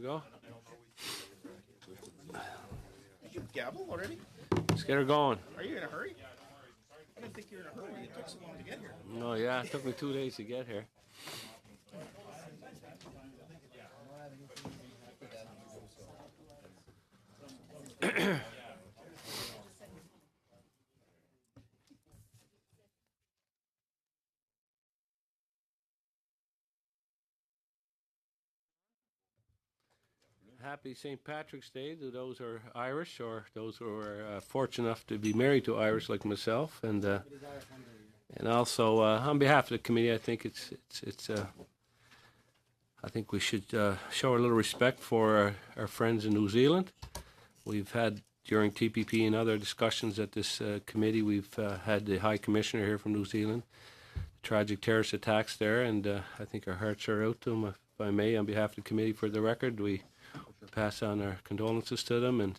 go. You gavel already? Let's get her going. Are you in a hurry? I didn't think you were in a hurry. It took so long to get here. No, yeah, it took me 2 days to get here. Happy St. Patrick's Day to those who are Irish or those who are fortunate enough to be married to Irish like myself, and also on behalf of the committee, I think I think we should show a little respect for our friends in New Zealand. We've had during TPP and other discussions at this committee, we've had the High Commissioner here from New Zealand, tragic terrorist attacks there, and I think our hearts are out to them. If I may, on behalf of the committee, for the record, we pass on our condolences to them and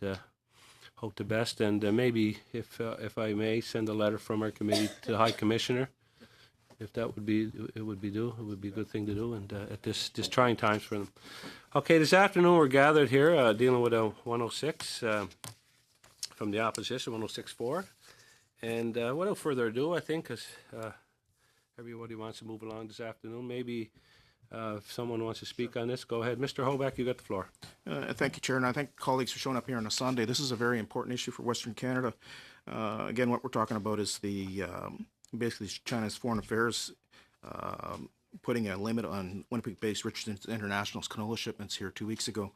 hope the best. And maybe, if I may, send a letter from our committee to the High Commissioner, if that would be it would be a good thing to do, and at this trying times for them. Okay, this afternoon we're gathered here dealing with a 106 from the opposition, 106.4, and without further ado, I think, because everybody wants to move along this afternoon, maybe. If someone wants to speak on this, go ahead. Mr. Hoback, you got the floor. Thank you, Chair, and I thank colleagues for showing up here on a Sunday. This is a very important issue for Western Canada. Again, what we're talking about is basically China's foreign affairs putting a limit on Winnipeg-based Richardson International's canola shipments here 2 weeks ago.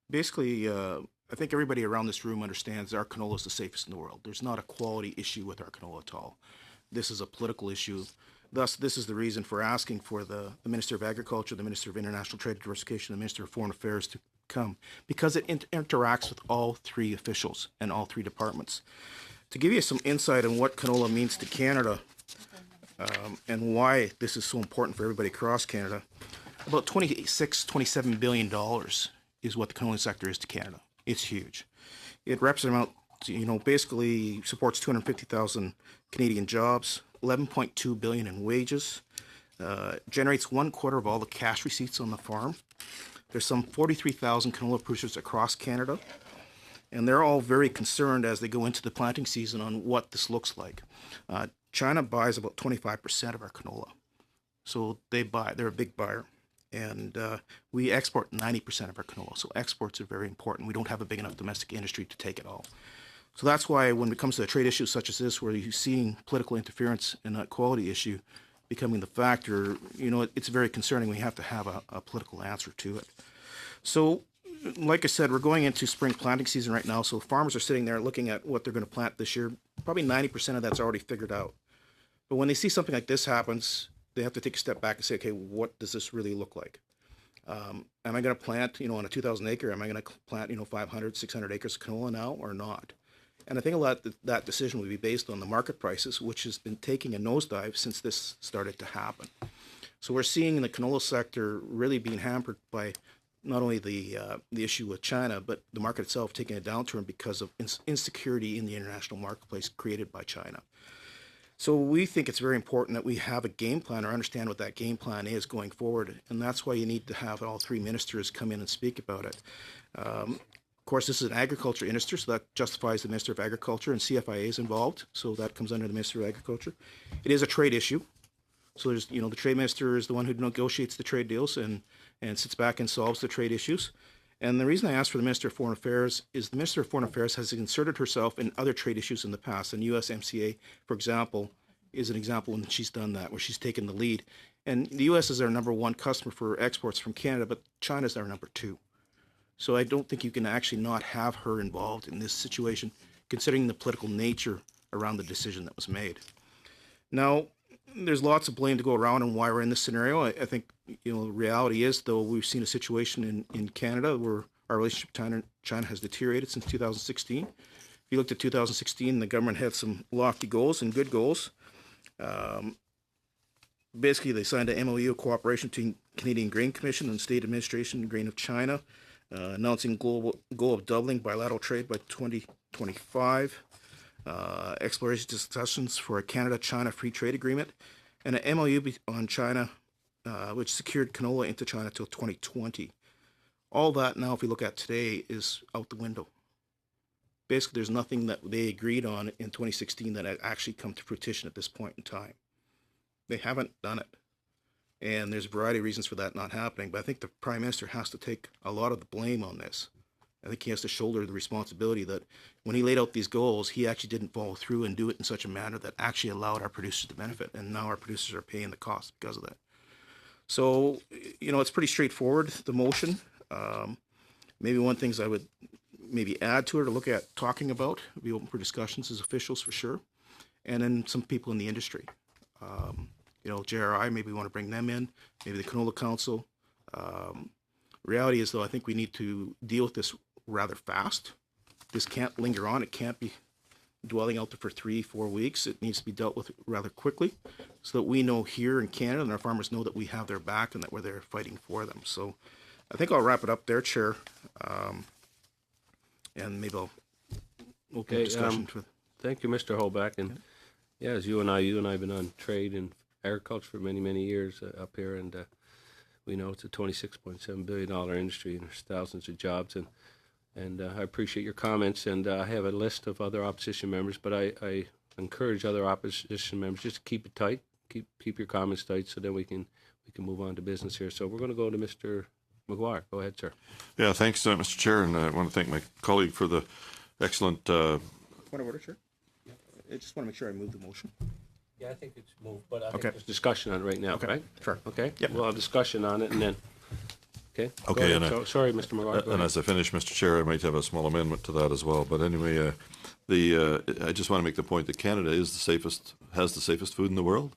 Basically, I think everybody around this room understands our canola is the safest in the world. There's not a quality issue with our canola at all. This is a political issue. Thus, this is the reason for asking for the Minister of Agriculture, the Minister of International Trade and Diversification, the Minister of Foreign Affairs to come, because it interacts with all three officials and all three departments. To give you some insight on what canola means to Canada and why this is so important for everybody across Canada, about $27 billion is what the canola sector is to Canada. It's huge. It represents, basically supports 250,000 Canadian jobs, 11.2 billion in wages, generates 1/4 of all the cash receipts on the farm. There's some 43,000 canola producers across Canada, and they're all very concerned as they go into the planting season on what this looks like. China buys about 25% of our canola, so they're a big buyer, and we export 90% of our canola, so exports are very important. We don't have a big enough domestic industry to take it all. So that's why when it comes to trade issues such as this, where you're seeing political interference and that quality issue becoming the factor, it's very concerning. We have to have a political answer to it. So, like I said, we're going into spring planting season right now, so farmers are sitting there looking at what they're going to plant this year. Probably 90% of that's already figured out. But when they see something like this happens, they have to take a step back and say, okay, what does this really look like? Am I going to plant, on a 2,000 acre, am I going to plant, 500, 600 acres of canola now or not? And I think a lot of that decision will be based on the market prices, which has been taking a nosedive since this started to happen. So we're seeing the canola sector really being hampered by not only the issue with China, but the market itself taking a downturn because of insecurity in the international marketplace created by China. So we think it's very important that we have a game plan or understand what that game plan is going forward. And that's why you need to have all three ministers come in and speak about it. Of course, this is an agriculture industry, so that justifies the Minister of Agriculture, and CFIA is involved, so that comes under the Minister of Agriculture. It is a trade issue, so there's, the trade minister is the one who negotiates the trade deals and sits back and solves the trade issues. And the reason I asked for the Minister of Foreign Affairs is the Minister of Foreign Affairs has inserted herself in other trade issues in the past, and USMCA, for example, is an example when she's done that, where she's taken the lead. And the U.S. is our #1 customer for exports from Canada, but China's our #2. So I don't think you can actually not have her involved in this situation, considering the political nature around the decision that was made. Now, there's lots of blame to go around on why we're in this scenario. I think, the reality is, though, we've seen a situation in Canada where our relationship with China has deteriorated since 2016. If you looked at 2016, the government had some lofty goals and good goals. Basically, they signed an MOU of cooperation between Canadian Grain Commission and State Administration Grain of China, announcing goal of doubling bilateral trade by 2025, exploration discussions for a Canada-China free trade agreement, and an MOU on China which secured canola into China till 2020. All that now, if we look at today, is out the window. Basically, there's nothing that they agreed on in 2016 that had actually come to fruition at this point in time. They haven't done it. And there's a variety of reasons for that not happening, but I think the Prime Minister has to take a lot of the blame on this. I think he has to shoulder the responsibility that when he laid out these goals, he actually didn't follow through and do it in such a manner that actually allowed our producers to benefit. And now our producers are paying the cost because of that. So, it's pretty straightforward, the motion. Maybe one things I would maybe add to it or look at talking about, be open for discussions as officials for sure. And then some people in the industry. JRI, maybe we want to bring them in, maybe the Canola Council. Reality is, though, I think we need to deal with this rather fast. This can't linger on. It can't be dwelling out there for 3-4 weeks. It needs to be dealt with rather quickly so that we know here in Canada and our farmers know that we have their back and that we're there fighting for them. So I think I'll wrap it up there, Chair. And maybe I'll open up discussion. Thank you, Mr. Hoback. And yeah, as you and I have been on trade and agriculture for many, many years up here, and we know it's a $26.7 billion industry, and there's thousands of jobs. And I appreciate your comments, and I have a list of other opposition members, but I encourage other opposition members just to keep it tight, keep your comments tight, so then we can move on to business here. So we're going to go to Mr. McGuire. Go ahead, sir. Yeah, thanks, Mr. Chair, and I want to thank my colleague for the excellent. Point of order, Chair. I just want to make sure I move the motion. Yeah, I think it's moved, but I think there's discussion on it right now, okay. right? Sure. Okay. Yep. We'll have discussion on it, and then. Okay. Okay. And sorry, Mr. McGuire. And as I finish, Mr. Chair, I might have a small amendment to that as well. But anyway, I just want to make the point that Canada has the safest food in the world.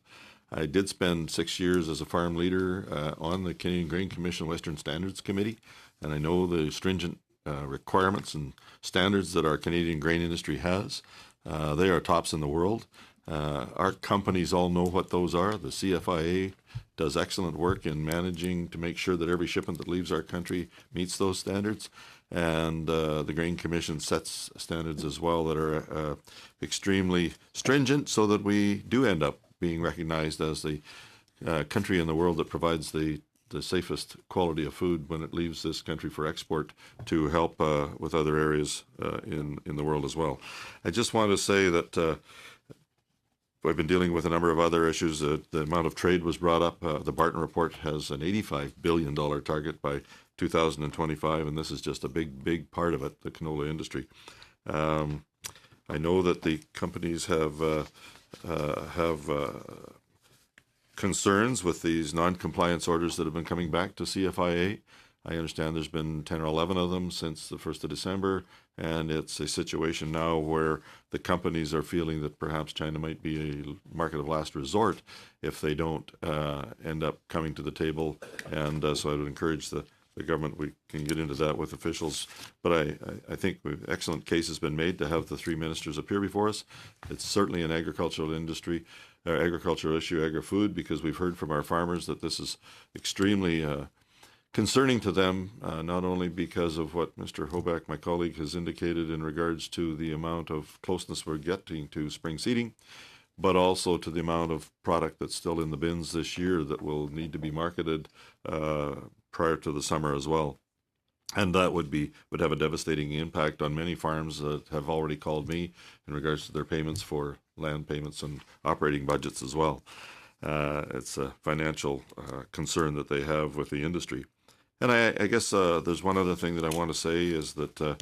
I did spend 6 years as a farm leader on the Canadian Grain Commission Western Standards Committee, and I know the stringent requirements and standards that our Canadian grain industry has. They are tops in the world. Our companies all know what those are. The CFIA does excellent work in managing to make sure that every shipment that leaves our country meets those standards. And the Grain Commission sets standards as well that are extremely stringent so that we do end up being recognized as the country in the world that provides the safest quality of food when it leaves this country for export to help with other areas in the world as well. I just want to say that I've been dealing with a number of other issues. The amount of trade was brought up. The Barton Report has an $85 billion target by 2025, and this is just a big part of it, the canola industry. I know that the companies have concerns with these non-compliance orders that have been coming back to CFIA. I understand there's been 10 or 11 of them since the 1st of December, and it's a situation now where the companies are feeling that perhaps China might be a market of last resort if they don't end up coming to the table. And so I would encourage the government, we can get into that with officials, but I think excellent case has been made to have the three ministers appear before us. It's certainly an agricultural issue, agri-food, because we've heard from our farmers that this is extremely concerning to them, not only because of what Mr. Hoback, my colleague, has indicated in regards to the amount of closeness we're getting to spring seeding, but also to the amount of product that's still in the bins this year that will need to be marketed prior to the summer as well. And that would have a devastating impact on many farms that have already called me in regards to their payments for land payments and operating budgets as well. It's a financial concern that they have with the industry. And I guess there's one other thing that I want to say is that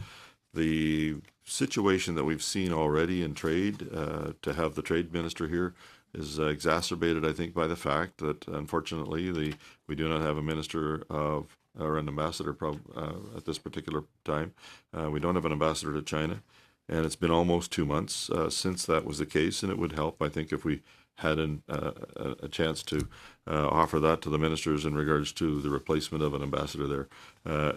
the situation that we've seen already in trade, to have the trade minister here, is exacerbated, I think, by the fact that, unfortunately, we do not have a minister or an ambassador at this particular time. We don't have an ambassador to China, and it's been almost 2 months since that was the case, and it would help, I think, if we had a chance to offer that to the ministers in regards to the replacement of an ambassador there,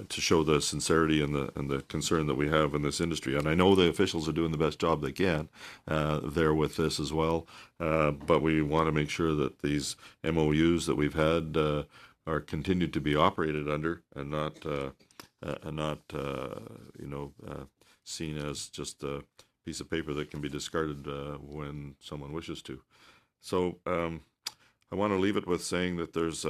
to show the sincerity and the concern that we have in this industry. And I know the officials are doing the best job they can there with this as well, but we want to make sure that these MOUs that we've had are continued to be operated under and not seen as just a piece of paper that can be discarded when someone wishes to. So I want to leave it with saying that there's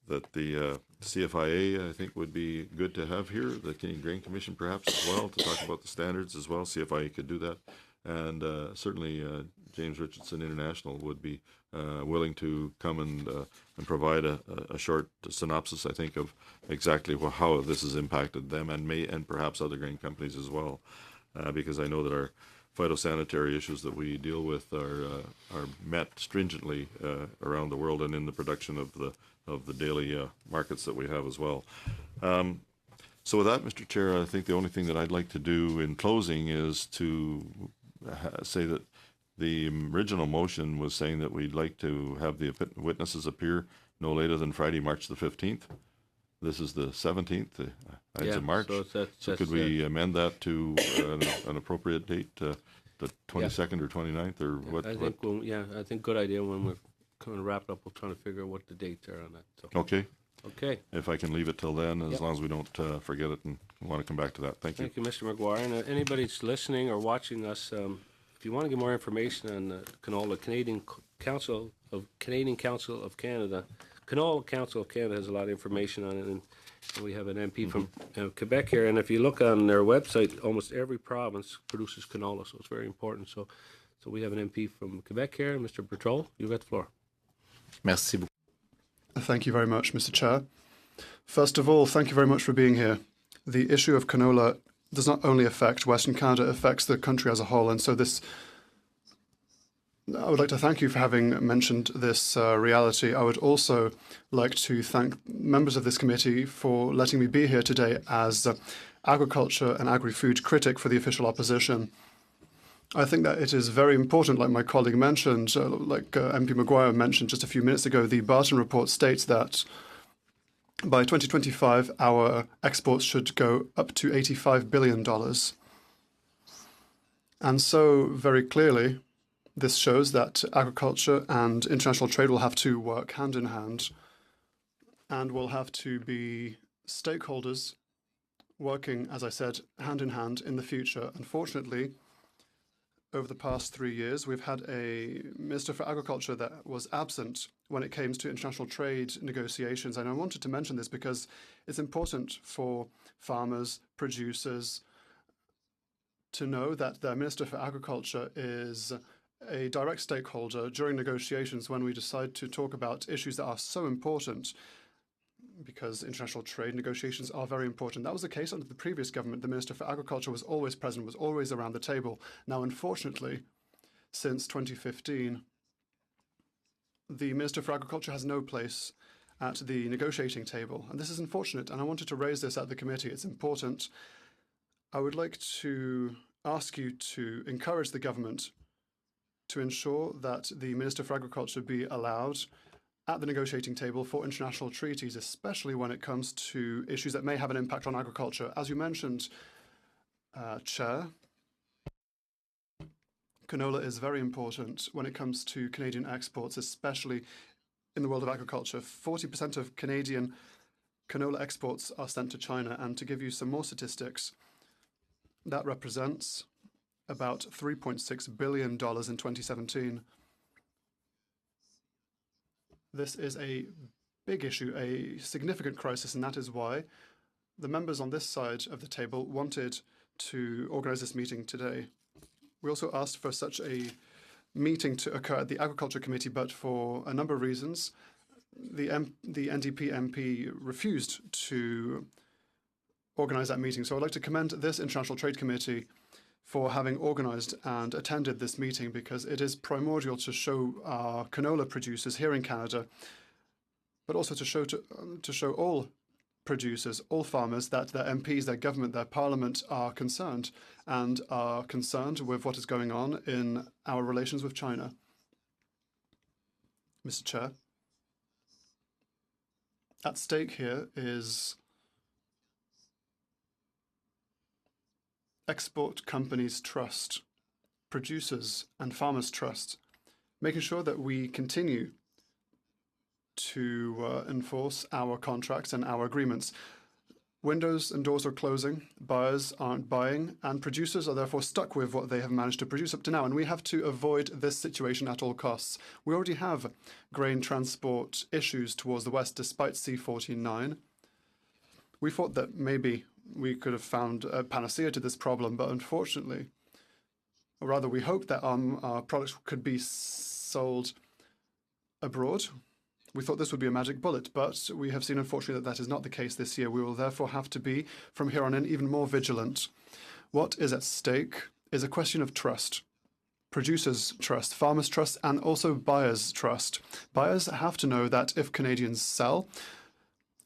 that the CFIA, I think, would be good to have here, the Canadian Grain Commission perhaps as well, to talk about the standards as well. CFIA could do that. And certainly James Richardson International would be willing to come and provide a short synopsis, I think, of exactly how this has impacted them and perhaps other grain companies as well. Because I know that our phytosanitary issues that we deal with are met stringently around the world and in the production of the daily markets that we have as well. So with that, Mr. Chair, I think the only thing that I'd like to do in closing is to say that the original motion was saying that we'd like to have the witnesses appear no later than Friday, March the 15th. This is the 17th, Ides of March. So could we amend that to an appropriate date, the 22nd or 29th, or what? I think I think good idea. When we're kind of wrapped up, we'll try to figure out what the dates are on that. So. Okay. Okay. If I can leave it till then, as long as we don't forget it and want to come back to that. Thank you. Thank you, Mr. McGuire. And anybody that's listening or watching us, if you want to get more information on canola, Canadian Council of Canada, Canola Council of Canada has a lot of information on it, and we have an MP from Quebec here. And if you look on their website, almost every province produces canola, so it's very important. So we have an MP from Quebec here, Mr. Bertrol. You've got the floor. Merci beaucoup. Thank you very much, Mr. Chair. First of all, thank you very much for being here. The issue of canola does not only affect Western Canada, it affects the country as a whole. And so I would like to thank you for having mentioned this reality. I would also like to thank members of this committee for letting me be here today as agriculture and agri-food critic for the official opposition. I think that it is very important, like my colleague mentioned, MP McGuire mentioned just a few minutes ago, the Barton report states that by 2025, our exports should go up to $85 billion. And so, very clearly, this shows that agriculture and international trade will have to work hand in hand and will have to be stakeholders working, as I said, hand in hand in the future. Unfortunately, over the past 3 years, we've had a Minister for Agriculture that was absent when it came to international trade negotiations. And I wanted to mention this because it's important for farmers, producers, to know that their Minister for Agriculture is a direct stakeholder during negotiations when we decide to talk about issues that are so important, because international trade negotiations are very important. That was the case under the previous government. The Minister for Agriculture was always present, was always around the table. Now, unfortunately, since 2015, the Minister for Agriculture has no place at the negotiating table. And this is unfortunate, and I wanted to raise this at the committee. It's important. I would like to ask you to encourage the government to ensure that the Minister for Agriculture be allowed at the negotiating table for international treaties, especially when it comes to issues that may have an impact on agriculture. As you mentioned, Chair, canola is very important when it comes to Canadian exports, especially in the world of agriculture. 40% of Canadian canola exports are sent to China, and to give you some more statistics, that represents about $3.6 billion in 2017. This is a big issue, a significant crisis, and that is why the members on this side of the table wanted to organize this meeting today. We also asked for such a meeting to occur at the Agriculture Committee, but for a number of reasons, the NDP MP refused to organize that meeting. So I'd like to commend this International Trade Committee for having organized and attended this meeting, because it is primordial to show our canola producers here in Canada, but also to show all producers, all farmers, that their MPs, their government, their parliament are concerned with what is going on in our relations with China. Mr. Chair, at stake here is export companies' trust, producers and farmers' trust, making sure that we continue to enforce our contracts and our agreements. Windows and doors are closing, buyers aren't buying, and producers are therefore stuck with what they have managed to produce up to now. And we have to avoid this situation at all costs. We already have grain transport issues towards the west despite C-49. We thought that maybe we could have found a panacea to this problem, but unfortunately, or rather we hope that our products could be sold abroad. We thought this would be a magic bullet, but we have seen, unfortunately, that that is not the case this year. We will therefore have to be, from here on in, even more vigilant. What is at stake is a question of trust. Producers' trust, farmers' trust, and also buyers' trust. Buyers have to know that if Canadians sell,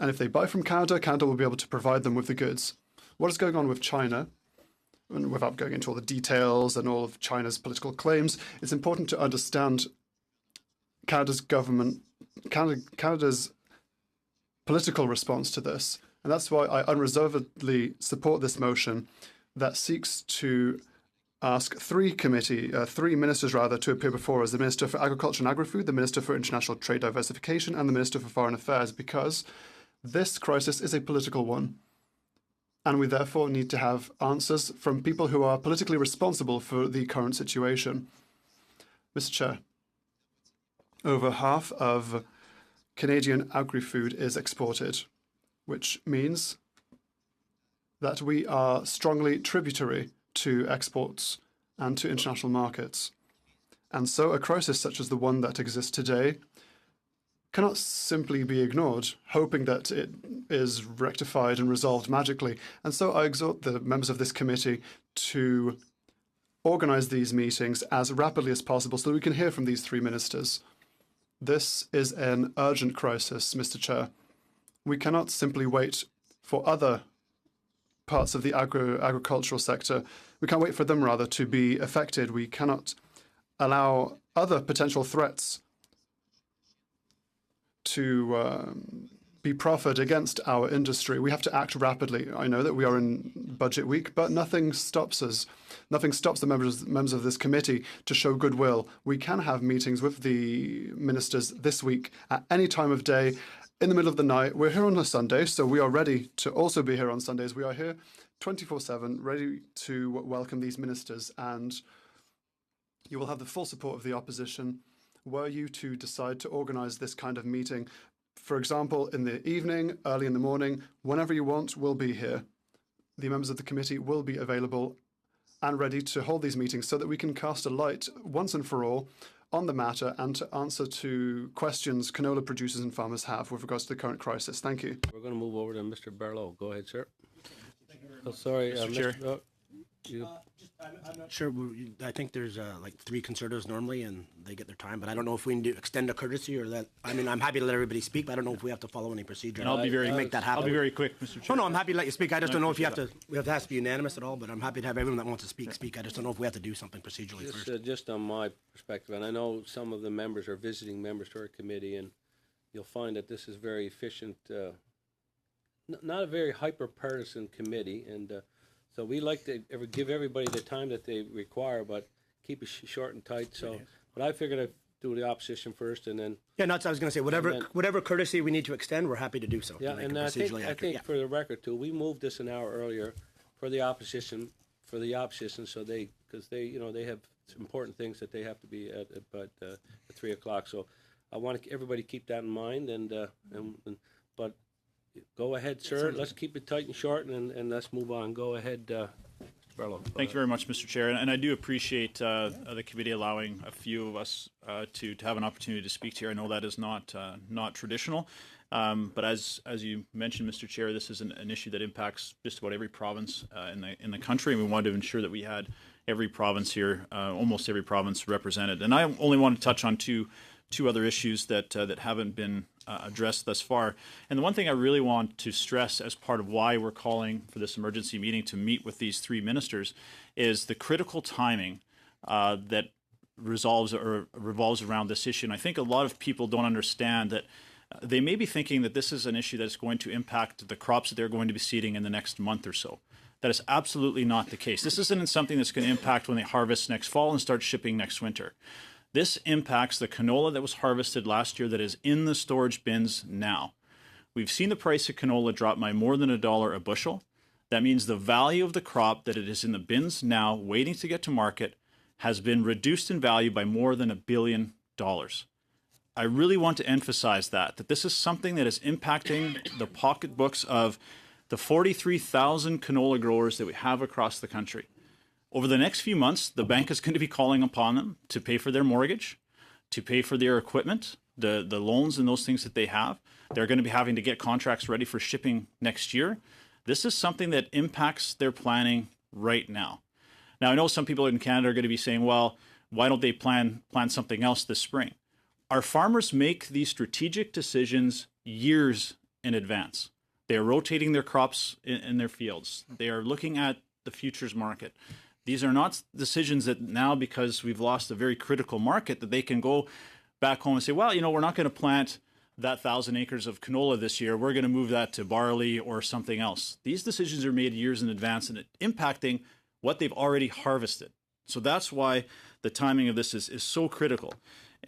and if they buy from Canada, Canada will be able to provide them with the goods. What is going on with China? And without going into all the details and all of China's political claims, it's important to understand Canada's political response to this. And that's why I unreservedly support this motion that seeks to ask three ministers to appear before us: the Minister for Agriculture and Agri-Food, the Minister for International Trade Diversification, and the Minister for Foreign Affairs, because this crisis is a political one. And we therefore need to have answers from people who are politically responsible for the current situation. Mr. Chair, over half of Canadian agri-food is exported, which means that we are strongly tributary to exports and to international markets. And so a crisis such as the one that exists today cannot simply be ignored, hoping that it is rectified and resolved magically. And so I exhort the members of this committee to organize these meetings as rapidly as possible so that we can hear from these three ministers. This is an urgent crisis, Mr. Chair. We cannot simply wait for other parts of the agricultural sector. We can't wait for them, rather, to be affected. We cannot allow other potential threats to be proffered against our industry. We have to act rapidly. I know that we are in budget week, but nothing stops us. Nothing stops the members of this committee to show goodwill. We can have meetings with the ministers this week at any time of day, in the middle of the night. We're here on a Sunday, so we are ready to also be here on Sundays. We are here 24/7, ready to welcome these ministers, and you will have the full support of the opposition were you to decide to organize this kind of meeting. For example, in the evening, early in the morning, whenever you want, we'll be here. The members of the committee will be available and ready to hold these meetings so that we can cast a light once and for all on the matter and to answer to questions canola producers and farmers have with regards to the current crisis. Thank you. We're going to move over to Mr. Barlow. Go ahead, sir. Oh, sorry, Mr. Chair. I'm not sure. I think there's like three conservatives normally, and they get their time. But I don't know if we need to extend a courtesy or that. I mean, I'm happy to let everybody speak, but I don't know if we have to follow any procedure. And I'll be very make that happen. I'll be very quick, Mr. Chair. No, I'm happy to let you speak. I just don't know if you have to. We have to be unanimous at all. But I'm happy to have everyone that wants to speak. I just don't know if we have to do something procedurally first. Just on my perspective, and I know some of the members are visiting members to our committee, and you'll find that this is very efficient, not a very hyper-partisan committee, and so we like to give everybody the time that they require, but keep it short and tight. So, but I figured I'd do the opposition first, and then I was going to say whatever courtesy we need to extend, we're happy to do so. Yeah, and I think for the record too, we moved this an hour earlier for the opposition, so they because they have some important things that they have to be at 3 o'clock. So I want everybody to keep that in mind, but. Go ahead, sir. Let's keep it tight and short, and let's move on. Go ahead, Mr. Barlow. Thank you very much, Mr. Chair. And I do appreciate the committee allowing a few of us to have an opportunity to speak here. I know that is not traditional, but as you mentioned, Mr. Chair, this is an issue that impacts just about every province in the country, and we wanted to ensure that we had every province here, almost every province represented. And I only want to touch on two other issues that haven't been addressed thus far. And the one thing I really want to stress as part of why we're calling for this emergency meeting to meet with these three ministers is the critical timing that revolves around this issue. And I think a lot of people don't understand that they may be thinking that this is an issue that's going to impact the crops that they're going to be seeding in the next month or so. That is absolutely not the case. This isn't something that's going to impact when they harvest next fall and start shipping next winter. This impacts the canola that was harvested last year that is in the storage bins now. We've seen the price of canola drop by more than $1 a bushel. That means the value of the crop that it is in the bins now waiting to get to market has been reduced in value by more than $1 billion. I really want to emphasize that this is something that is impacting the pocketbooks of the 43,000 canola growers that we have across the country. Over the next few months, the bank is going to be calling upon them to pay for their mortgage, to pay for their equipment, the loans and those things that they have. They're going to be having to get contracts ready for shipping next year. This is something that impacts their planning right now. Now, I know some people in Canada are going to be saying, well, why don't they plan something else this spring? Our farmers make these strategic decisions years in advance. They are rotating their crops in their fields. They are looking at the futures market. These are not decisions that now, because we've lost a very critical market, that they can go back home and say, well, we're not going to plant that 1,000 acres of canola this year. We're going to move that to barley or something else. These decisions are made years in advance and impacting what they've already harvested. So that's why the timing of this is so critical.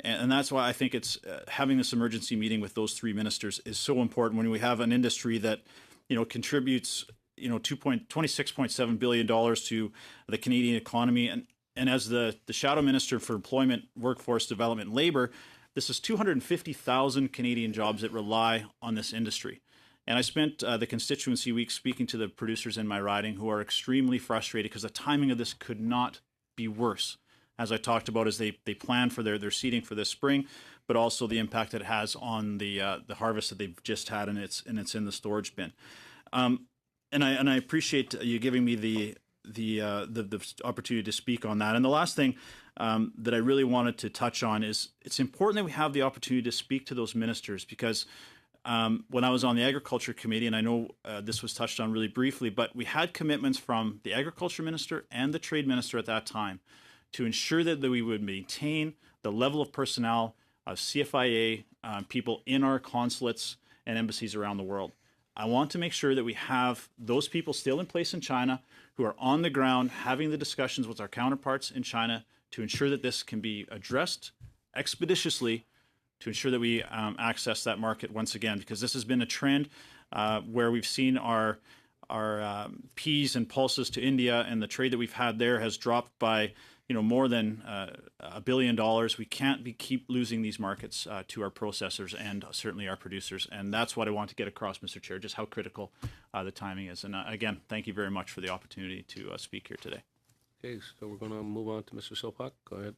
And that's why I think it's having this emergency meeting with those three ministers is so important when we have an industry that, contributes, $26.7 billion to the Canadian economy. And as the Shadow Minister for Employment, Workforce Development and Labour, this is 250,000 Canadian jobs that rely on this industry. And I spent the constituency week speaking to the producers in my riding who are extremely frustrated because the timing of this could not be worse. As I talked about, as they plan for their seeding for this spring, but also the impact that it has on the harvest that they've just had, and it's in the storage bin. And I appreciate you giving me the opportunity to speak on that. And the last thing that I really wanted to touch on is it's important that we have the opportunity to speak to those ministers, because when I was on the Agriculture Committee, and I know this was touched on really briefly, but we had commitments from the Agriculture Minister and the Trade Minister at that time to ensure that we would maintain the level of personnel of CFIA people in our consulates and embassies around the world. I want to make sure that we have those people still in place in China who are on the ground having the discussions with our counterparts in China to ensure that this can be addressed expeditiously, to ensure that we access that market once again, because this has been a trend where we've seen our peas and pulses to India, and the trade that we've had there has dropped by more than $1 billion. We can't keep losing these markets to our processors and certainly our producers. And that's what I want to get across, Mr. Chair, just how critical the timing is. And again, thank you very much for the opportunity to speak here today. Okay, so we're going to move on to Mr. Silpak. Go ahead.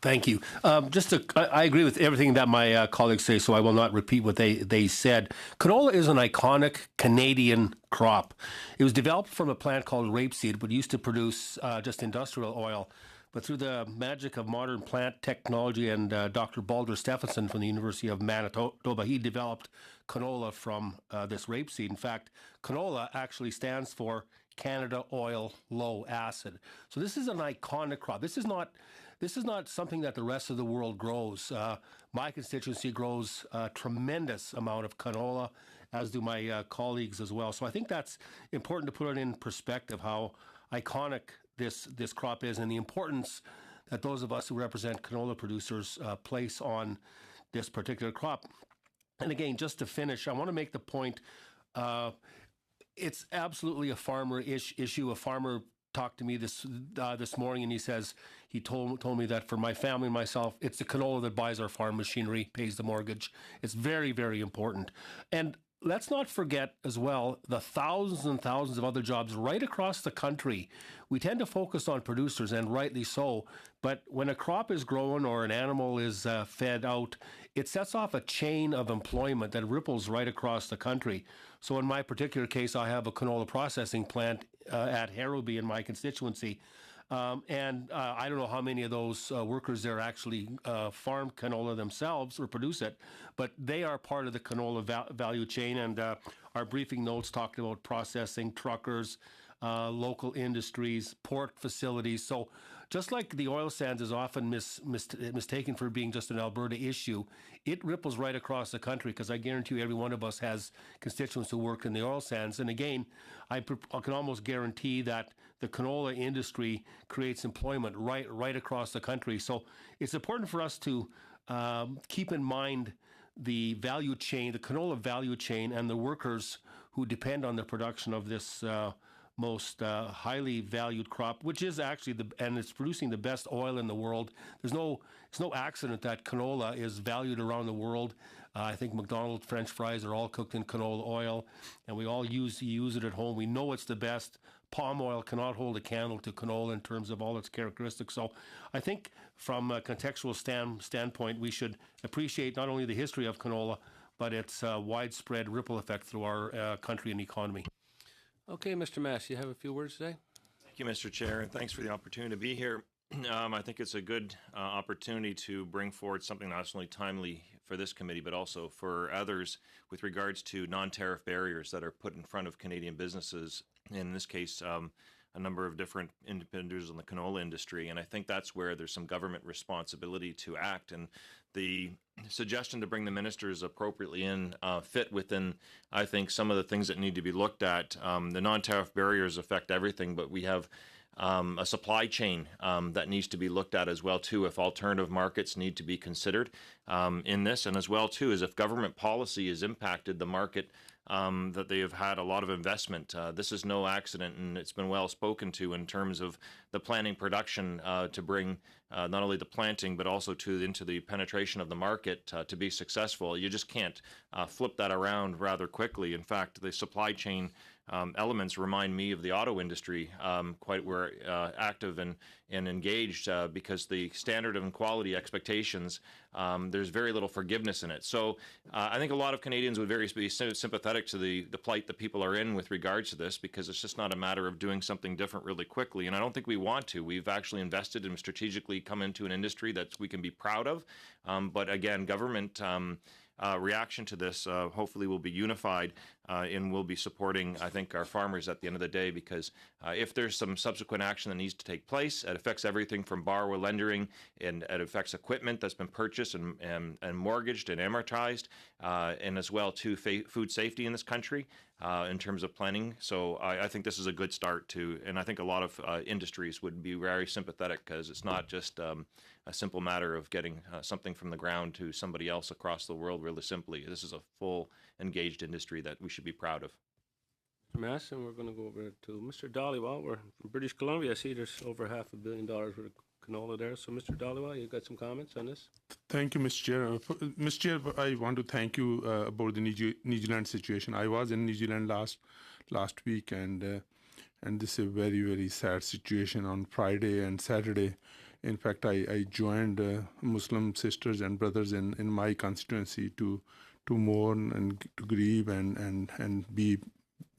Thank you. I agree with everything that my colleagues say, so I will not repeat what they said. Canola is an iconic Canadian crop. It was developed from a plant called rapeseed, but used to produce just industrial oil. But through the magic of modern plant technology and Dr. Baldur Stephenson from the University of Manitoba, he developed canola from this rapeseed. In fact, canola actually stands for Canada Oil Low Acid. So this is an iconic crop. This is not something that the rest of the world grows. My constituency grows a tremendous amount of canola, as do my colleagues as well. So I think that's important to put it in perspective, how iconic this crop is and the importance that those of us who represent canola producers place on this particular crop. And again, just to finish, I want to make the point, it's absolutely a farmer issue. A farmer talked to me this morning, and he says he told me that for my family and myself, it's the canola that buys our farm machinery, pays the mortgage. It's very, very important. And let's not forget as well the thousands and thousands of other jobs right across the country. We tend to focus on producers, and rightly so, but when a crop is grown or an animal is fed out, it sets off a chain of employment that ripples right across the country. So in my particular case, I have a canola processing plant at Harrowby in my constituency. And I don't know how many of those workers there actually farm canola themselves or produce it, but they are part of the canola value chain. And our briefing notes talked about processing, truckers, local industries, port facilities. So just like the oil sands is often mistaken for being just an Alberta issue, it ripples right across the country, because I guarantee you every one of us has constituents who work in the oil sands. And again, I can almost guarantee that the canola industry creates employment right across the country. So it's important for us to keep in mind the value chain, the canola value chain, and the workers who depend on the production of this most highly valued crop, which is actually and it's producing the best oil in the world. It's no accident that canola is valued around the world. I think McDonald's French fries are all cooked in canola oil, and we all use it at home. We know it's the best. Palm oil cannot hold a candle to canola in terms of all its characteristics. So I think from a contextual standpoint, we should appreciate not only the history of canola, but its widespread ripple effect through our country and economy. Okay, Mr. Mass, you have a few words today? Thank you, Mr. Chair, and thanks for the opportunity to be here. I think it's a good opportunity to bring forward something not only timely for this committee, but also for others with regards to non-tariff barriers that are put in front of Canadian businesses. In this case, a number of different independents in the canola industry, and I think that's where there's some government responsibility to act. And the suggestion to bring the ministers appropriately in fit within, I think, some of the things that need to be looked at. The non-tariff barriers affect everything, but we have a supply chain that needs to be looked at as well too, if alternative markets need to be considered in this, and as well too as if government policy has impacted the market that they have had a lot of investment. This is no accident, and it's been well spoken to in terms of the planning production to bring not only the planting but also into the penetration of the market to be successful. You just can't flip that around rather quickly. In fact, the supply chain elements remind me of the auto industry, quite active and engaged because the standard and quality expectations, there's very little forgiveness in it. So I think a lot of Canadians would be sympathetic to the plight that people are in with regards to this, because it's just not a matter of doing something different really quickly. And I don't think we want to. We've actually invested and strategically come into an industry that we can be proud of. But again, government reaction to this hopefully will be unified and will be supporting, I think, our farmers at the end of the day, because if there's some subsequent action that needs to take place, it affects everything from borrower lending, and it affects equipment that's been purchased and mortgaged and amortized, and as well to food safety in this country in terms of planning. So I think this is a good start to, and I think a lot of industries would be very sympathetic, because it's not just a simple matter of getting something from the ground to somebody else across the world really simply. This is a full engaged industry that we should be proud of. Mr. Mass, and we're going to go over to Mr. Dhaliwal. We're from British Columbia. I see there's over $500 million worth of canola there. So, Mr. Dhaliwal, you've got some comments on this? Thank you, Mr. Chair. Mr. Chair, I want to thank you about the New Zealand situation. I was in New Zealand last week, and this is a very, very sad situation on Friday and Saturday. In fact, I joined Muslim sisters and brothers in my constituency to mourn and to grieve and be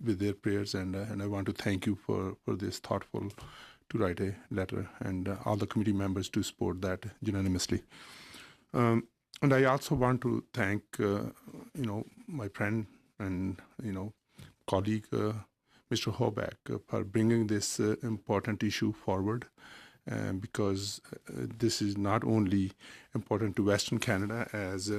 with their prayers. And I want to thank you for this thoughtful to write a letter, and all the committee members to support that unanimously. And I also want to thank my friend and colleague Mr. Hoback for bringing this important issue forward. Because this is not only important to Western Canada, as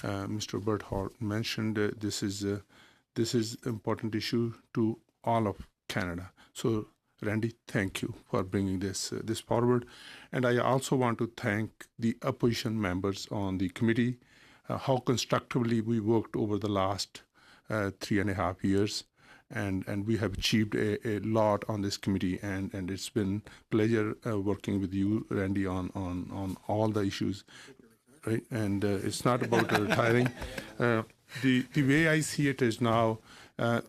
Mr. Berthold mentioned. This is important issue to all of Canada. So, Randy, thank you for bringing this forward, and I also want to thank the opposition members on the committee. How constructively we worked over the last 3.5 years. And we have achieved a lot on this committee, and it's been pleasure working with you, Randy, on all the issues, right? And it's not about retiring. The way I see it is now,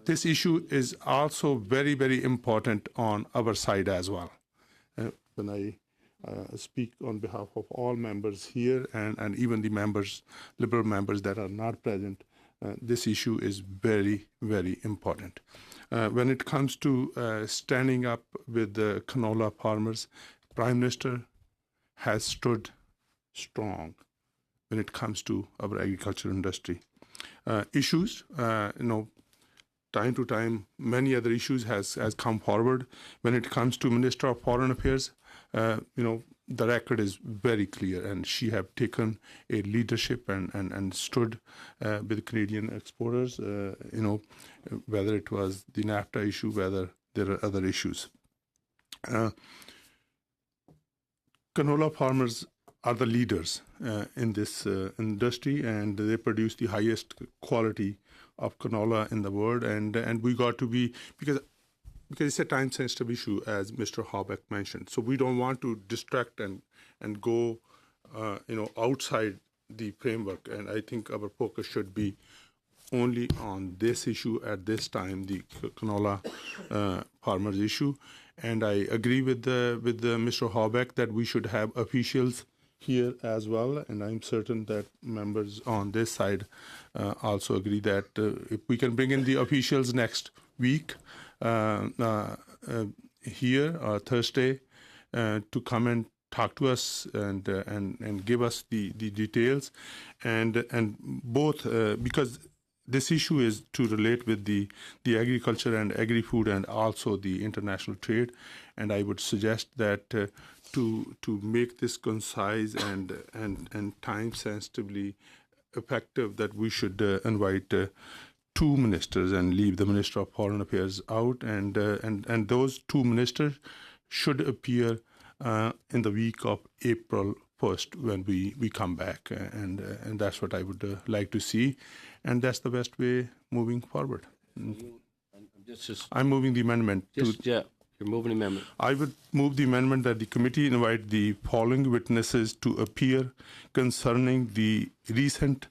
this issue is also very, very important on our side as well. When I speak on behalf of all members here and even the members, Liberal members that are not present, this issue is very, very important. When it comes to standing up with the canola farmers, Prime Minister has stood strong when it comes to our agriculture industry. Issues, time to time, many other issues has come forward. When it comes to Minister of Foreign Affairs, the record is very clear, and she have taken a leadership and stood with Canadian exporters, whether it was the NAFTA issue, whether there are other issues. Canola farmers are the leaders in this industry, and they produce the highest quality of canola in the world. And we got to be, because it's a time-sensitive issue, as Mr. Habeck mentioned. So we don't want to distract and go, outside the framework. And I think our focus should be only on this issue at this time, the canola farmers issue. And I agree with Mr. Habeck that we should have officials here as well. And I'm certain that members on this side also agree that if we can bring in the officials next week here, Thursday, to come and talk to us and give us the details, and both because this issue is to relate with the agriculture and agri-food and also the international trade, and I would suggest that to make this concise and time sensitively effective, that we should invite two ministers and leave the Minister of Foreign Affairs out, and those two ministers should appear in the week of April 1st when we come back, and that's what I would like to see, and that's the best way moving forward. I'm moving the amendment. You're moving the amendment. I would move the amendment that the committee invite the following witnesses to appear concerning the recent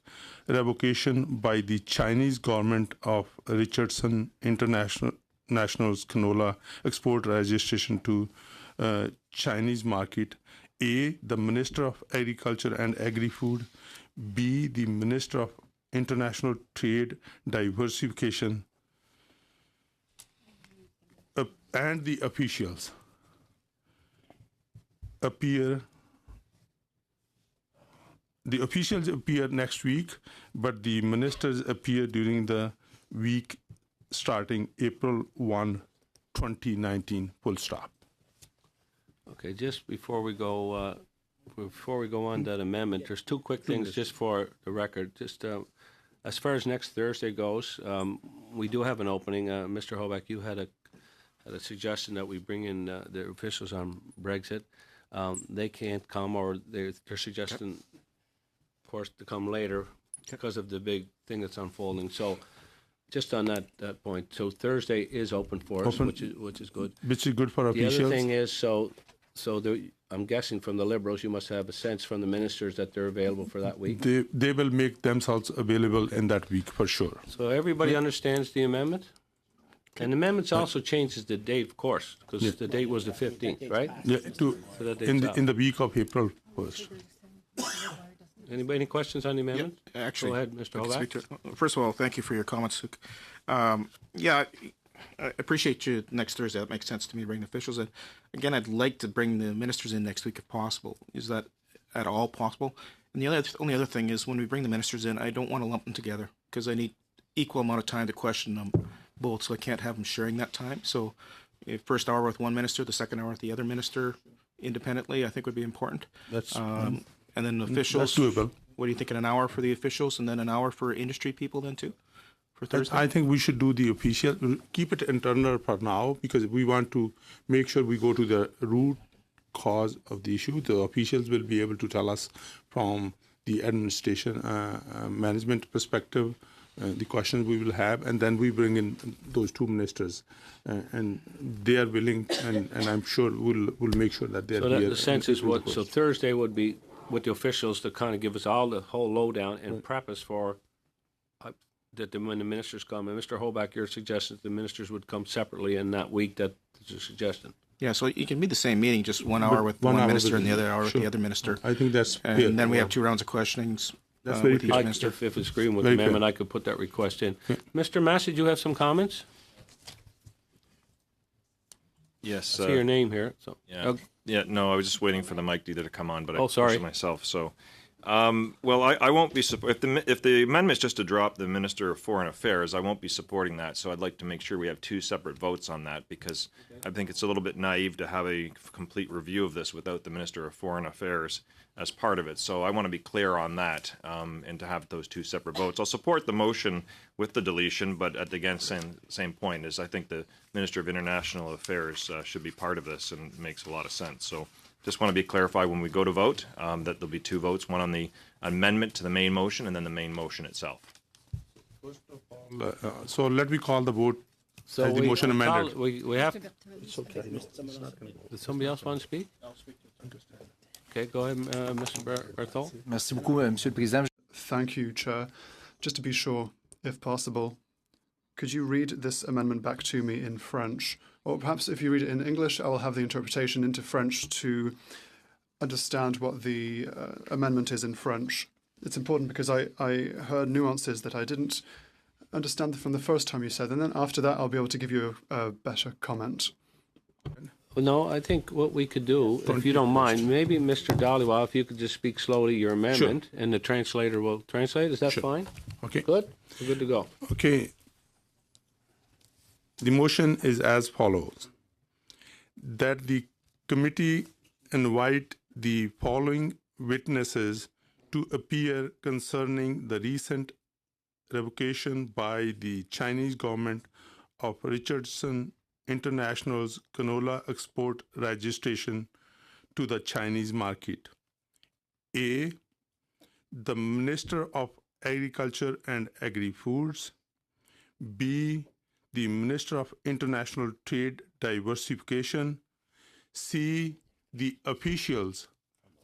revocation by the Chinese government of Richardson National's canola export registration to Chinese market. A, the Minister of Agriculture and Agri-Food. B, the Minister of International Trade, Diversification, and the officials appear. The officials appear next week, but the ministers appear during the week starting April 1, 2019, full stop. Okay, just before we go on that amendment, there's two quick things just for the record. Just as far as next Thursday goes, we do have an opening. Mr. Hoback, you had a suggestion that we bring in the officials on Brexit. They can't come, or they're suggesting, of course, to come later because of the big thing that's unfolding. So, just on that point, so Thursday is open for us, which is good. Which is good for officials. The other thing is, I'm guessing from the Liberals, you must have a sense from the ministers that they're available for that week. They will make themselves available in that week for sure. So everybody understands the amendment? And the amendments also changes the date, of course, because the date was the 15th, right? Yeah, in the week of April 1st. Anybody, any questions on the amendment? Yep. Actually, go ahead, Mr. Hoback. First of all, thank you for your comments, Suk. I appreciate you next Thursday. That makes sense to me to bring the officials in. Again, I'd like to bring the ministers in next week if possible. Is that at all possible? And the only other thing is when we bring the ministers in, I don't want to lump them together because I need equal amount of time to question them both, so I can't have them sharing that time. So first hour with one minister, the second hour with the other minister independently, I think would be important. That's and then the officials. That's doable. What do you think, an hour for the officials and then an hour for industry people then too? For Thursday? I think we should do the official, keep it internal for now because we want to make sure we go to the root cause of the issue. The officials will be able to tell us from the administration management perspective the questions we will have, and then we bring in those two ministers, and they are willing, and I'm sure we'll make sure that they're here. So the sense is what? So Thursday would be with the officials to kind of give us all the whole lowdown and prep us for that when the ministers come. And Mr. Hoback, your suggestion that the ministers would come separately in that week. That's your suggestion. Yeah, so it can be the same meeting, just 1 hour with one minister and the other hour with the other minister. I think that's and fair. then we have 2 rounds of questionings. That's very with each fair. minister. If it's agreeing with Very the amendment, fair. I could put that request in. Mr. Massey, do you have some comments? Yes. I see your name here. So Yeah, no, I was just waiting for the mic either to come on, but I sorry. pushed it myself. So, well, I won't be if the amendment is just to drop the Minister of Foreign Affairs, I won't be supporting that. So I'd like to make sure we have 2 separate votes on that because I think it's a little bit naive to have a complete review of this without the Minister of Foreign Affairs as part of it. So I want to be clear on that and to have those 2 separate votes. I'll support the motion with the deletion, but again, same point is I think the Minister of International Affairs should be part of this and it makes a lot of sense. So just want to be clarified when we go to vote, that there'll be two votes, one on the amendment to the main motion and then the main motion itself. So let me call the vote So as the motion we call- amended. We have, does somebody else want to speak? Okay, go ahead, Mr. Berthold. Merci beaucoup, Monsieur le Président. Thank you, Chair. Just to be sure, if possible, could you read this amendment back to me in French? Or perhaps if you read it in English, I will have the interpretation into French to understand what the amendment is in French. It's important because I heard nuances that I didn't understand from the first time you said, and then after that I'll be able to give you a better comment. Well, no, I think what we could do, if you don't mind, maybe Mr. Dhaliwal, if you could just speak slowly your amendment, and the translator will translate. Is that fine? Okay. Good? We're good to go. Okay. The motion is as follows: that the committee invite the following witnesses to appear concerning the recent revocation by the Chinese government of Richardson International's canola export registration to the Chinese market. A. The Minister of Agriculture and Agri-Foods. B. The Minister of International Trade Diversification. C. The officials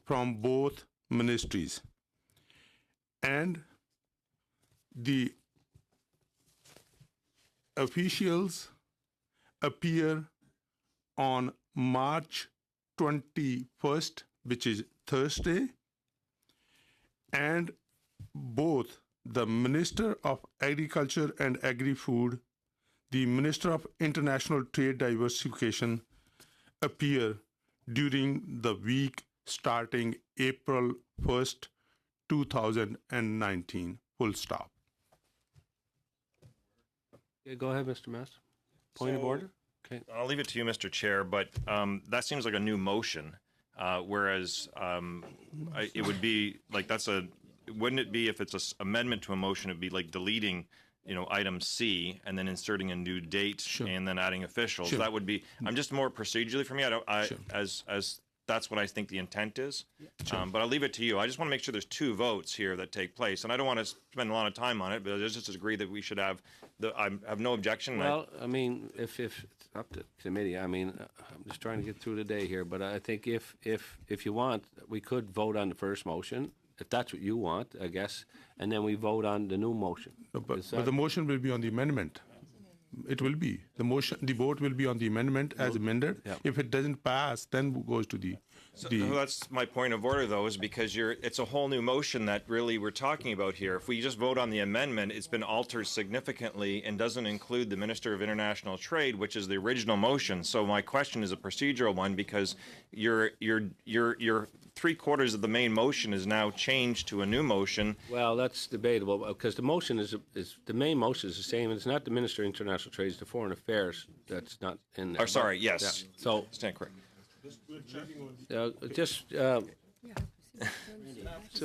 from both ministries. And the officials appear on March 21st, which is Thursday, and both the Minister of Agriculture and Agri-Food, the Minister of International Trade Diversification appear during the week starting April 1st, 2019, full stop. Okay, go ahead, Mr. Master. Point of order? Okay. I'll leave it to you, Mr. Chair, but that seems like a new motion, whereas it would be like wouldn't it be if it's an amendment to a motion, it'd be like deleting, item C and then inserting a new date and then adding officials. That would be, I'm just more procedurally for me. As that's what I think the intent is. But I'll leave it to you. I just want to make sure there's two votes here that take place. And I don't want to spend a lot of time on it, but I just agree that we should have I have no objection. Well, I mean, if it's up to committee, I mean, I'm just trying to get through the day here, but I think if you want, we could vote on the first motion, if that's what you want, I guess, and then we vote on the new motion. But the motion will be on the amendment. It will be. The vote will be on the amendment as amended. Yeah. If it doesn't pass, then goes to the. Well, that's my point of order, though, is because it's a whole new motion that really we're talking about here. If we just vote on the amendment, it's been altered significantly and doesn't include the Minister of International Trade, which is the original motion. So my question is a procedural one because your 3/4 of the main motion is now changed to a new motion. Well, that's debatable because the motion is the main motion is the same. It's not the Minister of International Trade; it's the Foreign Affairs that's not in there. Or sorry, yes. Yeah. So Stand correct. So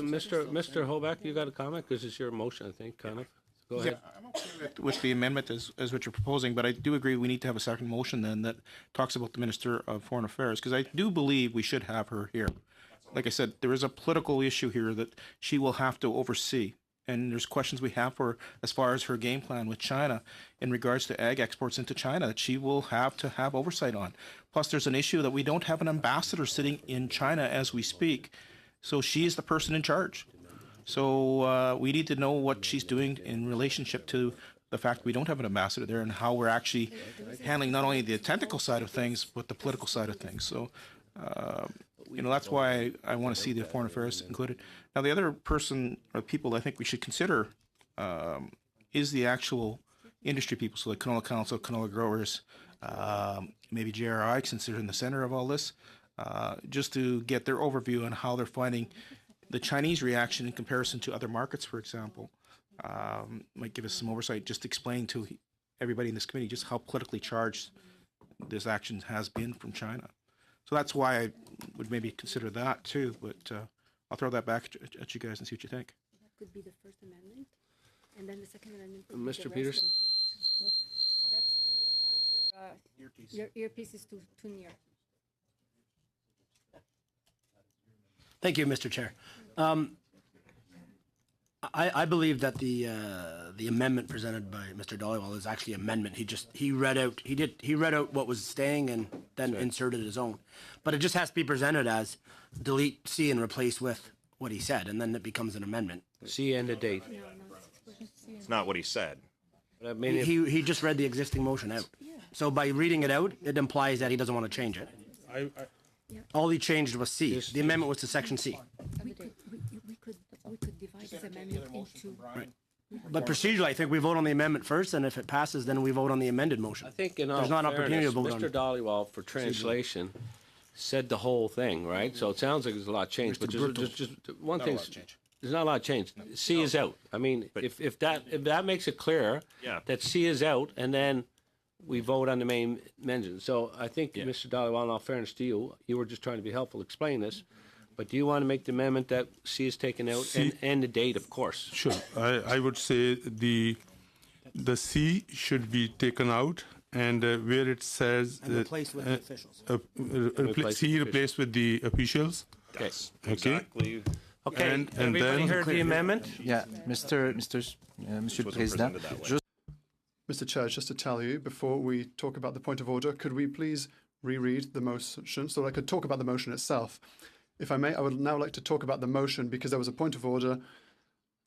Mr. Hoback, you got a comment because it's your motion, I think, kind of. Go ahead. Yeah, I'm okay with the amendment as what you're proposing, but I do agree we need to have a second motion then that talks about the Minister of Foreign Affairs, because I do believe we should have her here. Like I said, there is a political issue here that she will have to oversee. And there's questions we have for as far as her game plan with China in regards to ag exports into China that she will have to have oversight on. Plus, there's an issue that we don't have an ambassador sitting in China as we speak. So she is the person in charge. So we need to know what she's doing in relationship to the fact we don't have an ambassador there and how we're actually handling not only the technical side of things, but the political side of things. So, that's why I want to see the foreign affairs included. Now, the other person or people I think we should consider is the actual industry people. So the Canola Council, canola growers, maybe JRI considered in the center of all this, just to get their overview on how they're finding the Chinese reaction in comparison to other markets, for example. Might give us some oversight, just to explain to everybody in this committee just how politically charged this action has been from China. So that's why I would maybe consider that too, but I'll throw that back at you guys and see what you think. That could be the first amendment, and then the second amendment. Could Mr. be the Peterson? That's your earpiece is too near. Thank you, Mr. Chair. I believe that the amendment presented by Mr. Dollywall is actually amendment. He read out what was staying and then inserted his own. But it just has to be presented as delete C and replace with what he said, and then it becomes an amendment. C and the date. It's not what he said. But I mean, if, He just read the existing motion out. So by reading it out, it implies that he doesn't want to change it. All he changed was C. The amendment was to section C. We could divide this amendment into. But procedurally, I think we vote on the amendment first, and if it passes, then we vote on the amended motion. I think in all There's not an opportunity fairness, to vote on Mr. it. Dollywall, for translation, said the whole thing, right? So it sounds like there's a lot of change, but there's just one thing. There's not a lot of change. C is out. I mean, if that makes it clear Yeah. that C is out, and then we vote on the main mention. So I think, Mr. Dollywall, in all fairness to you, you were just trying to be helpful, explain this. But do you want to make the amendment that C is taken out and the date, of course? Sure. I would say the C should be taken out, and where it says And replaced with the officials. C replaced with the officials. Okay. Okay. Exactly. Okay. And Everybody then- heard the amendment? Yeah, Monsieur le Président, presented that way. just Mr. Chair, just to tell you, before we talk about the point of order, could we please reread the motion so that I could talk about the motion itself? If I may, I would now like to talk about the motion because there was a point of order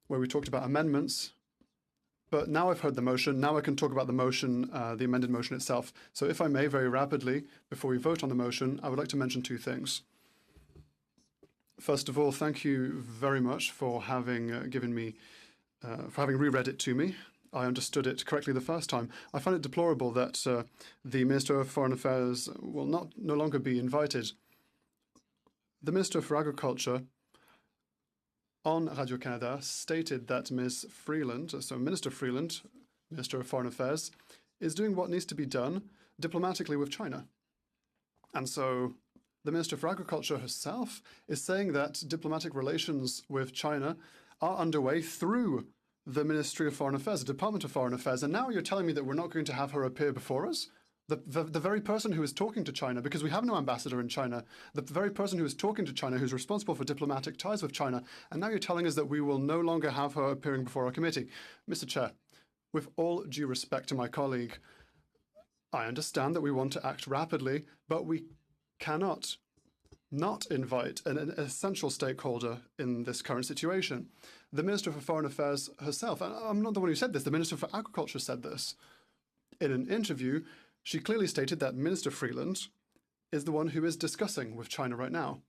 where we talked about amendments. But now I've heard the motion. Now I can talk about the motion, the amended motion itself. So if I may, very rapidly, before we vote on the motion, I would like to mention two things. First of all, thank you very much for having for having reread it to me. I understood it correctly the first time. I find it deplorable that the Minister of Foreign Affairs will no longer be invited. The Minister for Agriculture on Radio-Canada stated that Ms. Freeland, so Minister Freeland, Minister of Foreign Affairs, is doing what needs to be done diplomatically with China. And so the Minister for Agriculture herself is saying that diplomatic relations with China are underway through the Ministry of Foreign Affairs, the Department of Foreign Affairs. And now you're telling me that we're not going to have her appear before us? The very person who is talking to China, because we have no ambassador in China, the very person who is talking to China, who's responsible for diplomatic ties with China, and now you're telling us that we will no longer have her appearing before our committee. Mr. Chair, with all due respect to my colleague, I understand that we want to act rapidly, but we cannot not invite an essential stakeholder in this current situation. The Minister for Foreign Affairs herself, and I'm not the one who said this, the Minister for Agriculture said this. In an interview, she clearly stated that Minister Freeland is the one who is discussing with China right now.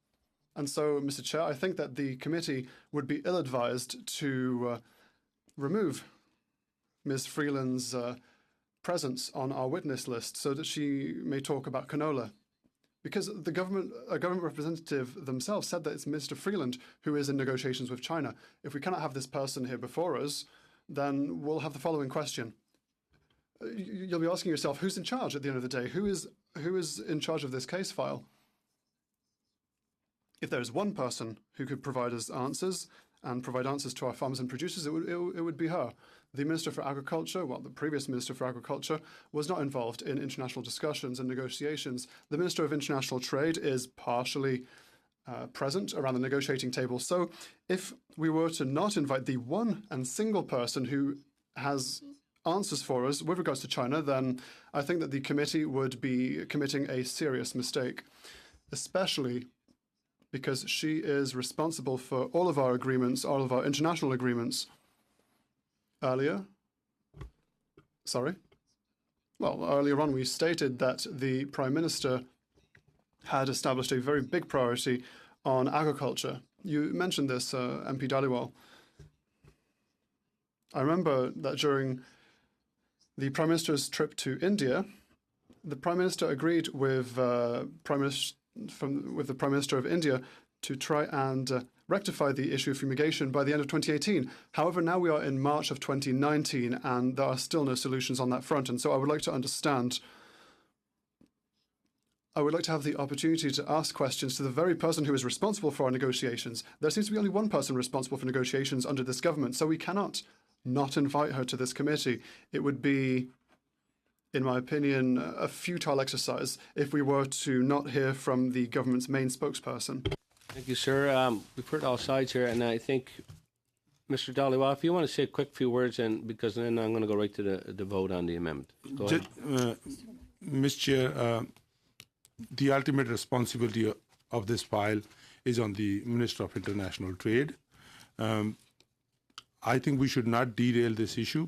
And so, Mr. Chair, I think that the committee would be ill-advised to remove Ms. Freeland's presence on our witness list so that she may talk about canola. Because a government representative themselves said that it's Mr. Freeland who is in negotiations with China. If we cannot have this person here before us, then we'll have the following question. You'll be asking yourself, who's in charge at the end of the day? Who is in charge of this case file? If there's one person who could provide us answers and provide answers to our farmers and producers, it would be her. The Minister for Agriculture, well, the previous Minister for Agriculture, was not involved in international discussions and negotiations. The Minister of International Trade is partially present around the negotiating table. So if we were to not invite the one and single person who has answers for us with regards to China, then I think that the committee would be committing a serious mistake, especially because she is responsible for all of our agreements, all of our international agreements. Earlier on we stated that the Prime Minister had established a very big priority on agriculture. You mentioned this, MP Dhaliwal. I remember that during the Prime Minister's trip to India, the Prime Minister agreed with the Prime Minister of India to try and rectify the issue of fumigation by the end of 2018. However, now we are in March of 2019 and there are still no solutions on that front. And so I would like to understand, I would like to have the opportunity to ask questions to the very person who is responsible for our negotiations. There seems to be only one person responsible for negotiations under this government, so we cannot not invite her to this committee. It would be, in my opinion, a futile exercise if we were to not hear from the government's main spokesperson. Thank you, sir. We've heard all sides here, and I think, Mr. Dhaliwal, if you want to say a quick few words, and because then I'm going to go right to the vote on the amendment. Go ahead. Mr. Chair, the ultimate responsibility of this file is on the Minister of International Trade. I think we should not derail this issue.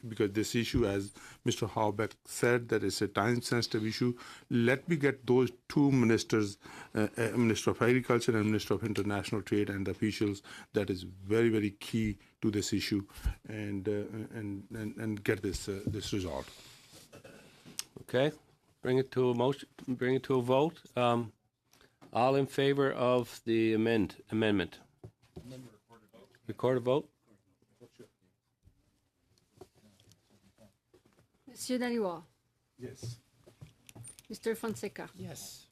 Because this issue, as Mr. Haubeck said, that is a time-sensitive issue. Let me get those two ministers, Minister of Agriculture and Minister of International Trade, and the officials. That is very, very key to this issue, and get this resolved. Okay, bring it to a motion. Bring it to a vote. All in favor of the amendment? Record a vote. Monsieur Dhaliwal. Yes. Mr. Fonseca. Yes.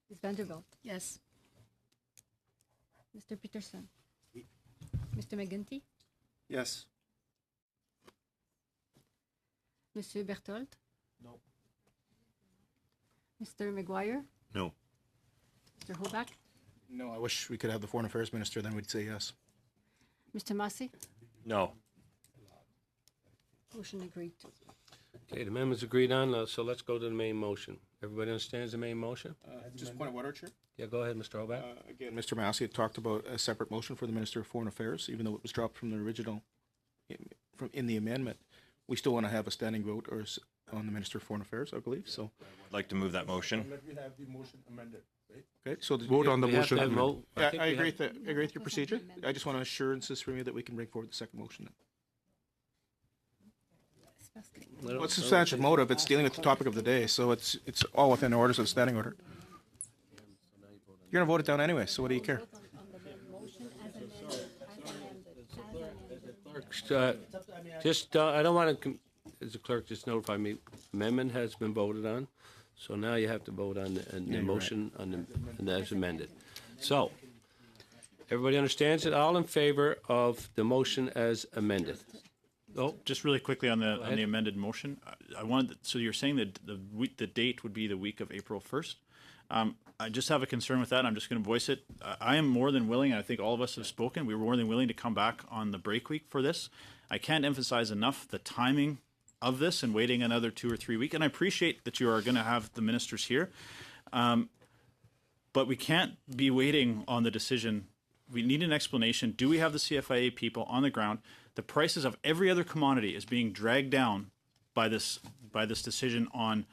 Ms. Vanderbilt. Yes. Mr. Peterson. Mr. McGinty. Yes. Monsieur Berthold. No. Mr. McGuire. No. Mr. Hoback. No, I wish we could have the Foreign Affairs Minister, then we'd say yes. Mr. Massey. No. Motion agreed. Okay, the amendment's agreed on, so let's go to the main motion. Everybody understands the main motion? Just point of order, Chair. Yeah, go ahead, Mr. Hoback. Again, Mr. Massey had talked about a separate motion for the Minister of Foreign Affairs, even though it was dropped from the original, in the amendment. We still want to have a standing vote on the Minister of Foreign Affairs, I believe, so. I'd like to move that motion. Let me have the motion amended. Okay, so. Vote on the We have motion. to have a vote. I think we agree have- with your procedure. I just want assurances from you that we can bring forward the second motion. Well, it's substantive motive. It's dealing with the topic of the day, so it's all within the orders of the standing order. You're gonna vote it down anyway, so what do you care? I don't want to, as the clerk just notified me, amendment has been voted on, so now you have to vote on the motion as amended. So, everybody understands it? All in favor of the motion as amended? Oh, just really quickly on the amended motion, I wanted. So you're saying that the date would be the week of April 1st. I just have a concern with that. I'm just going to voice it. I am more than willing, and I think all of us have spoken. We were more than willing to come back on the break week for this. I can't emphasize enough the timing of this and waiting another 2 or 3 weeks. And I appreciate that you are going to have the ministers here, but we can't be waiting on the decision. We need an explanation. Do we have the CFIA people on the ground? The prices of every other commodity is being dragged down by this decision on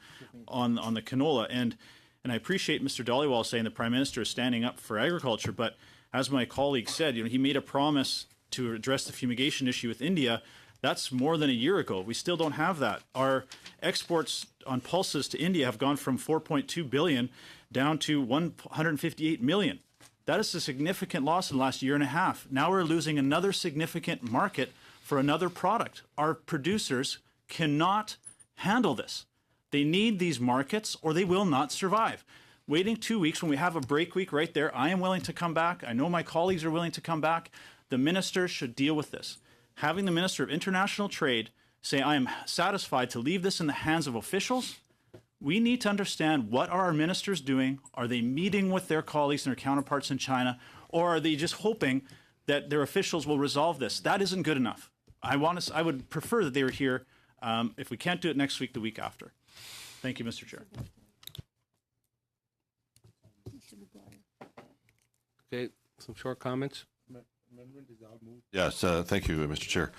the canola. And I appreciate Mr. Dhaliwal saying the Prime Minister is standing up for agriculture, but as my colleague said, he made a promise to address the fumigation issue with India. That's more than a year ago. We still don't have that. Our exports on pulses to India have gone from 4.2 billion down to 158 million. That is a significant loss in the last year and a half. Now we're losing another significant market for another product. Our producers cannot handle this. They need these markets or they will not survive. Waiting 2 weeks when we have a break week right there, I am willing to come back. I know my colleagues are willing to come back. The minister should deal with this. Having the Minister of International Trade say, I am satisfied to leave this in the hands of officials, we need to understand what are our ministers doing. Are they meeting with their colleagues and their counterparts in China, or are they just hoping that their officials will resolve this? That isn't good enough. I would prefer that they were here. If we can't do it next week, the week after. Thank you, Mr. Chair. Okay, some short comments? Yes, thank you, Mr. Chair.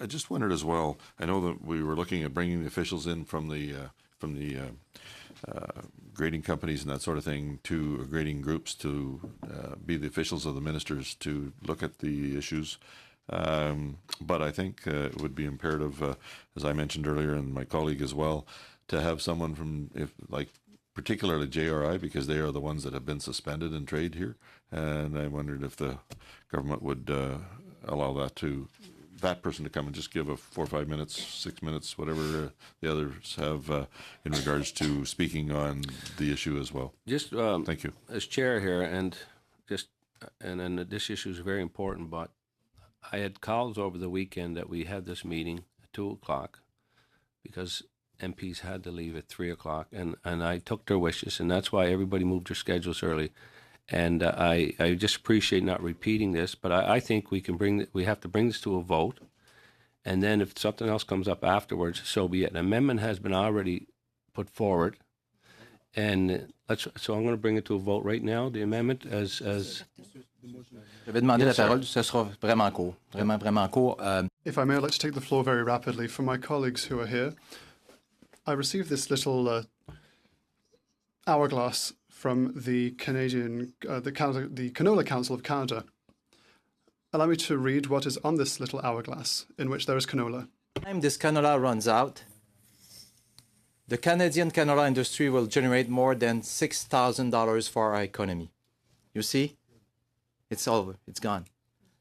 I just wondered as well. I know that we were looking at bringing the officials in from the grading companies and that sort of thing to grading groups to be the officials of the ministers to look at the issues. But I think it would be imperative, as I mentioned earlier, and my colleague as well, to have someone from, particularly JRI, because they are the ones that have been suspended in trade here. And I wondered if the government would allow that person to come and just give a 4 or 5 minutes, 6 minutes, whatever the others have in regards to speaking on the issue as well. Just thank you. As chair here, and then this issue is very important, but I had calls over the weekend that we had this meeting at 2:00 because MPs had to leave at 3 o'clock, and I took their wishes, and that's why everybody moved their schedules early. And I just appreciate not repeating this, but I think we have to bring this to a vote, and then if something else comes up afterwards, so be it. An amendment has been already put forward, and so I'm going to bring it to a vote right now. The amendment as Je vais demander la parole, ce sera vraiment court. Vraiment, vraiment court. If I may, I'd like to take the floor very rapidly for my colleagues who are here. I received this little hourglass from the the Canola Council of Canada. Allow me to read what is on this little hourglass, in which there is canola. Time this canola runs out, the Canadian canola industry will generate more than $6,000 for our economy. You see? It's over. It's gone.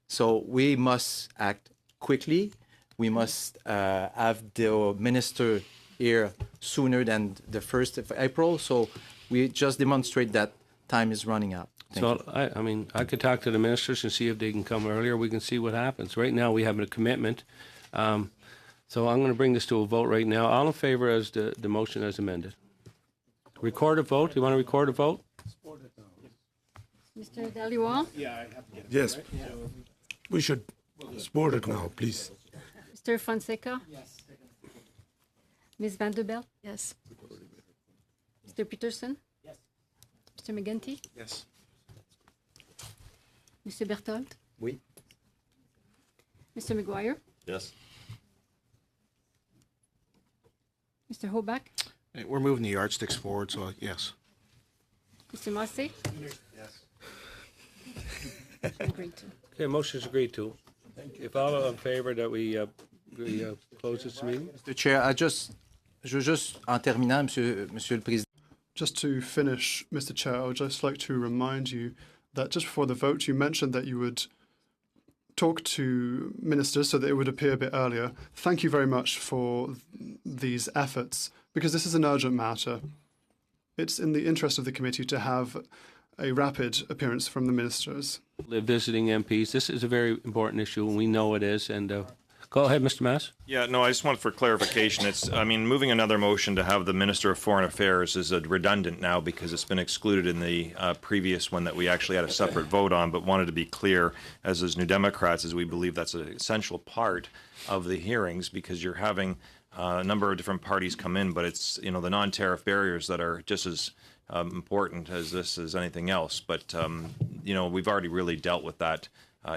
So we must act quickly. We must have the minister here sooner than the 1st of April. So we just demonstrate that time is running out. So, I could talk to the ministers and see if they can come earlier. We can see what happens. Right now, we have a commitment. So I'm going to bring this to a vote right now. All in favor as the motion as amended. Record a vote. You want to record a vote? Mr. Daliwa, Yes. We should support it now, please. Mr. Fonseca. Ms. Vanderbilt. Yes. Mr. Peterson. Yes. Mr. McGinty. Yes. Mr. Berthold. Oui. Mr. McGuire. Yes. Mr. Hoback. Hey, we're moving the yardsticks forward, so yes. Mr. Massey. Yes. Agreed to. Okay, motion is agreed to. If all are in favor that we close this meeting. Mr. Chair, je veux juste, en terminant, Monsieur le Président. Just to finish, Mr. Chair, I would just like to remind you that just before the vote, you mentioned that you would talk to ministers so that it would appear a bit earlier. Thank you very much for these efforts, because this is an urgent matter. It's in the interest of the committee to have a rapid appearance from the ministers. Visiting MPs, this is a very important issue, and we know it is. And go ahead, Mr. Mass. Yeah, no, I just want for clarification. Moving another motion to have the Minister of Foreign Affairs is redundant now because it's been excluded in the previous one that we actually had a separate vote on, but wanted to be clear, as New Democrats, as we believe that's an essential part of the hearings because you're having a number of different parties come in, but it's, the non-tariff barriers that are just as important as this as anything else. But, we've already really dealt with that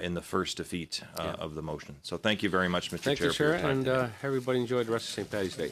in the first defeat of the motion. So thank you very much, Mr. Chair. Thank you, sir, and everybody enjoy the rest of St. Paddy's Day.